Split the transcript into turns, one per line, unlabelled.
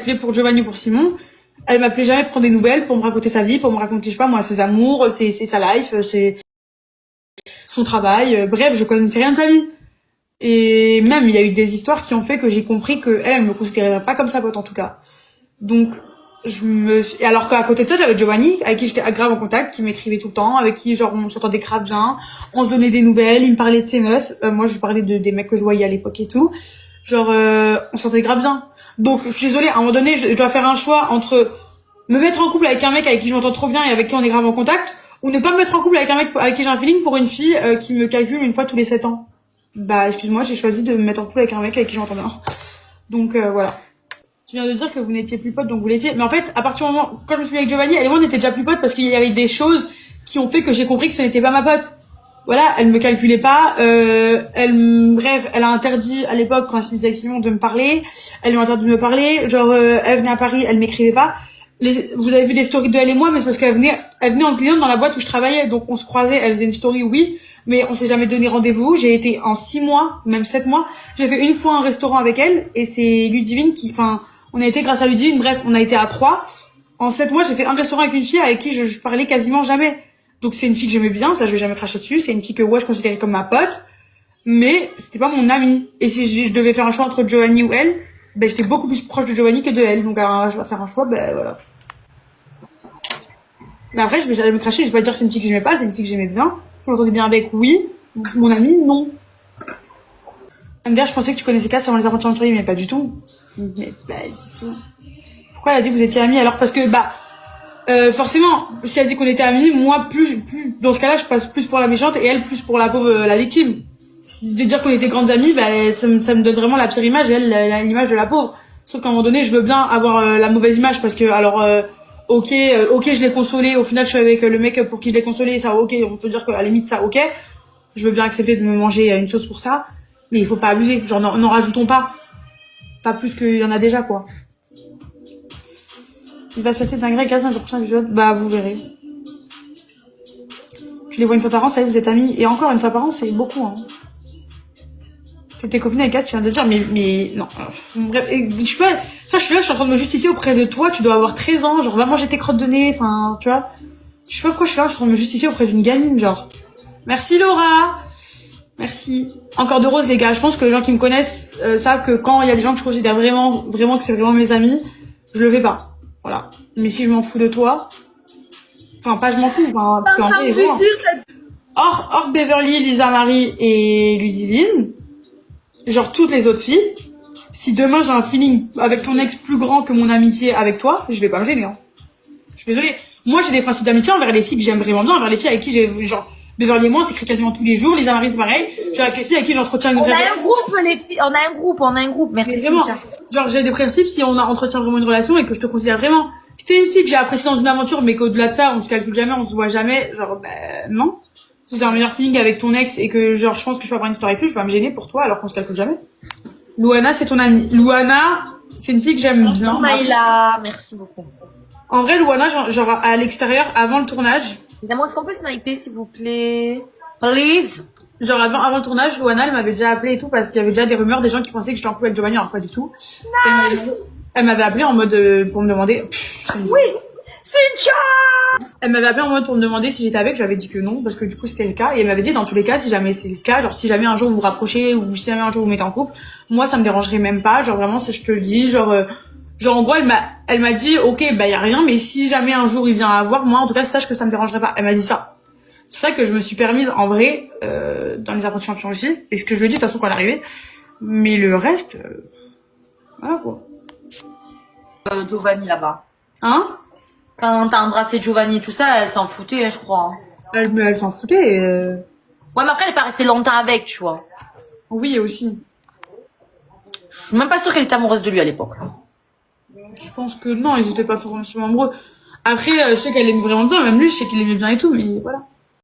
calculé pour Giovanni ou pour Simon. Elle m'appelait jamais pour prendre des nouvelles, pour me raconter sa vie, pour me raconter, je sais pas moi, ses amours, sa life, c'est son travail. Bref, je connaissais rien de sa vie. Et même, il y a eu des histoires qui ont fait que j'ai compris que elle me considérait pas comme sa pote en tout cas. Donc, et alors qu'à côté de ça, j'avais Giovanni, avec qui j'étais grave en contact, qui m'écrivait tout le temps, avec qui, genre, on s'entendait grave bien, on se donnait des nouvelles, il me parlait de ses meufs, moi, je lui parlais des mecs que je voyais à l'époque et tout. Genre, on s'entendait grave bien. Donc, je suis désolée, à un moment donné, je dois faire un choix entre me mettre en couple avec un mec avec qui je m'entends trop bien et avec qui on est grave en contact, ou ne pas me mettre en couple avec un mec avec qui j'ai un feeling pour une fille qui me calcule une fois tous les 7 ans. Bah, excuse-moi, j'ai choisi de me mettre en couple avec un mec avec qui j'entends bien. Donc, voilà. Tu viens de dire que vous n'étiez plus potes, donc vous l'étiez. Mais en fait, à partir du moment, quand je me suis mis avec Giovanni, elle et moi, on était déjà plus potes parce qu'il y avait des choses qui ont fait que j'ai compris que ce n'était pas ma pote. Voilà, elle me calculait pas, bref, elle a interdit à l'époque, quand elle s'est mise avec Simon, de me parler. Elle lui a interdit de me parler. Genre, elle venait à Paris, elle m'écrivait pas. Vous avez vu des stories de elle et moi, mais c'est parce qu'elle venait en cliente dans la boîte où je travaillais. Donc, on se croisait, elle faisait une story, oui. Mais on s'est jamais donné rendez-vous. J'ai été en 6 mois, même 7 mois. J'ai fait une fois un restaurant avec elle, et c'est Ludivine on a été grâce à Ludivine, bref, on a été à 3. En 7 mois, j'ai fait un restaurant avec une fille avec qui je parlais quasiment jamais. Donc c'est une fille que j'aimais bien, ça je vais jamais cracher dessus. C'est une fille que ouais, je considérais comme ma pote, mais c'était pas mon amie. Et si je devais faire un choix entre Giovanni ou elle, ben j'étais beaucoup plus proche de Giovanni que de elle. Donc je vais faire un choix, ben voilà. Mais après, je vais jamais me cracher, je vais pas dire que c'est une fille que j'aimais pas, c'est une fille que j'aimais bien. Je m'entendais bien avec, oui. Donc, mon amie, non. MDR, je pensais que tu connaissais Cass avant les aventures en mais pas du tout. Mais pas du tout. Pourquoi elle a dit que vous étiez amis alors? Parce que, forcément, si elle dit qu'on était amis, moi, plus, dans ce cas-là, je passe plus pour la méchante et elle plus pour la pauvre, la victime. Si de dire qu'on était grandes amies, ça me donne vraiment la pire image et elle, l'image de la pauvre. Sauf qu'à un moment donné, je veux bien avoir la mauvaise image parce que, alors, ok, je l'ai consolé, au final, je suis avec le mec pour qui je l'ai consolé, ça, ok, on peut dire qu'à la limite, ça, ok. Je veux bien accepter de me manger une sauce pour ça. Mais il faut pas abuser, genre n'en rajoutons pas. Pas plus qu'il y en a déjà, quoi. Il va se passer dinguerie avec sur le prochain épisode. Bah, vous verrez. Je les vois une fois par an, ça y est, vous êtes amis. Et encore une fois par an, c'est beaucoup, hein. Tes copines avec Cass, tu viens de dire, mais, non. Bref, je suis là, je suis en train de me justifier auprès de toi, tu dois avoir 13 ans, genre, va manger tes crottes de nez, enfin, tu vois. Je sais pas pourquoi je suis là, je suis en train de me justifier auprès d'une gamine, genre. Merci Laura! Merci. Encore de rose, les gars. Je pense que les gens qui me connaissent savent que quand il y a des gens que je considère vraiment, vraiment que c'est vraiment mes amis, je le fais pas. Voilà. Mais si je m'en fous de toi, enfin pas je m'en fous, enfin hors Beverly, Lisa Marie et Ludivine, genre toutes les autres filles, si demain j'ai un feeling avec ton ex plus grand que mon amitié avec toi, je vais pas me gêner. Hein. Je suis désolée. Moi j'ai des principes d'amitié envers les filles que j'aime vraiment bien, envers les filles avec qui j'ai genre Beverly et moi, on s'écrit quasiment tous les jours. Les Marie, c'est pareil. J'ai avec les filles avec qui j'entretiens une relation.
On a un groupe. Merci.
Mais vraiment. Genre, j'ai des principes si on entretient vraiment une relation et que je te considère vraiment. Si t'es une fille que j'ai appréciée dans une aventure, mais qu'au-delà de ça, on se calcule jamais, on se voit jamais, genre, non. Si j'ai un meilleur feeling avec ton ex et que, genre, je pense que je peux avoir une histoire avec lui, je vais pas me gêner pour toi alors qu'on se calcule jamais. Louana, c'est ton amie. Louana, c'est une fille que j'aime bien.
Maïla, merci beaucoup.
En vrai, Louana, genre, à l'extérieur, avant le tournage,
est-ce qu'on peut sniper, s'il vous plaît? Please?
Genre, avant le tournage, Louana, elle m'avait déjà appelé et tout, parce qu'il y avait déjà des rumeurs, des gens qui pensaient que j'étais en couple avec Giovanni, alors pas du tout. Elle m'avait appelé en mode, pour me demander,
oui! Cynthia!
Elle m'avait appelé en mode pour me demander si j'étais avec, j'avais dit que non, parce que du coup c'était le cas, et elle m'avait dit dans tous les cas, si jamais c'est le cas, genre si jamais un jour vous vous rapprochez, ou si jamais un jour vous mettez en couple, moi ça me dérangerait même pas, genre vraiment, si je te le dis, genre en gros, elle m'a dit, ok, y a rien, mais si jamais un jour il vient à voir, moi, en tout cas, sache que ça me dérangerait pas. Elle m'a dit ça. C'est pour ça que je me suis permise, en vrai, dans les apprentis champions aussi, et ce que je lui ai dit, de toute façon, quand elle est arrivée. Mais le reste, voilà, quoi.
Giovanni, là-bas.
Hein?
Quand t'as embrassé Giovanni et tout ça, elle s'en foutait, je crois.
Elle s'en foutait,
Ouais, mais après, elle est pas restée longtemps avec, tu vois.
Oui, aussi.
Je suis même pas sûre qu'elle était amoureuse de lui à l'époque.
Je pense que non, ils étaient pas forcément amoureux. Après, je sais qu'elle aimait vraiment bien, même lui, je sais qu'il aimait bien et tout, mais voilà.